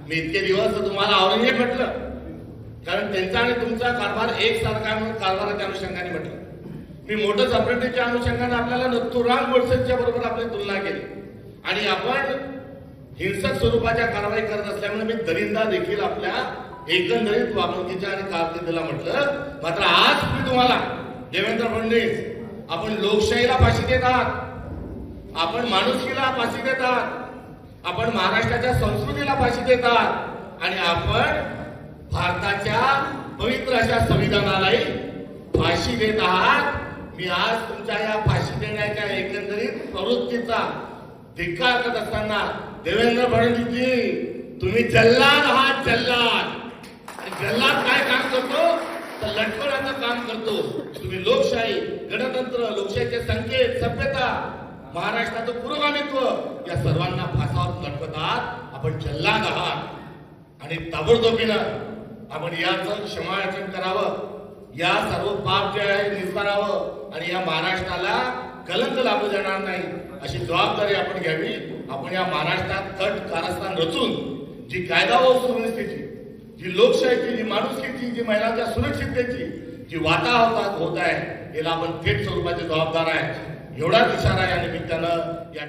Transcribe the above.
मी इतके दिवस तुम्हाला औरंगजेब म्हटलं, कारण त्यांचा आणि तुमचा कारभार एकसारखा म्हणून कारभाराच्या अनुषंगाने म्हटलं. मी मोठं ऑपरेटिव्हच्या अनुषंगाने आपल्याला नथुराम गोडसेच्या बरोबर आपली तुलना केली आणि आपण हिंसक स्वरूपाच्या कारवाई करत असल्यामुळे मी दरिंदा देखील आपल्या एकंदरीत वागणुकीच्या आणि कारकिर्दीला म्हटलं. मात्र आज मी तुम्हाला देवेंद्र फडणवीस, आपण लोकशाहीला फाशी देत आहात, आपण माणुसकीला फाशी देत आहात, आपण महाराष्ट्राच्या संस्कृतीला फाशी देत आहात आणि आपण भारताच्या पवित्र अशा संविधानालाही फाशी देत आहात. मी आज तुमच्या या फाशी देण्याच्या एकंदरीत प्रवृत्तीचा धिक्कार करत असताना देवेंद्र फडणवीसजी, तुम्ही जल्लाद आहात, जल्लाद. जल्लाद काय काम करतो तर लटकवण्याचं काम करतो. तुम्ही लोकशाही, गणतंत्र, लोकशाहीचे संकेत, सभ्यता, महाराष्ट्राचं पुरोगामित्व या सर्वांना फासावर लटकत आहात. आपण जल्लाद आहात आणि ताबडतोबीनं आपण याचं क्षमायाचन करावं, या सर्व पाप जे आहे निस्तारावं आणि या महाराष्ट्राला कलंक लागू देणार नाही अशी जबाबदारी आपण घ्यावी. आपण या महाराष्ट्रात तट कारस्थान रचून जी कायदा व सुव्यवस्थेची, जी लोकशाहीची, जी माणुसकीची, जी महिलांच्या सुरक्षिततेची जी वाताहत होत आहे, याला आपण थेट स्वरूपाचे जबाबदार आहे. एवढाच इशारा या निमित्तानं या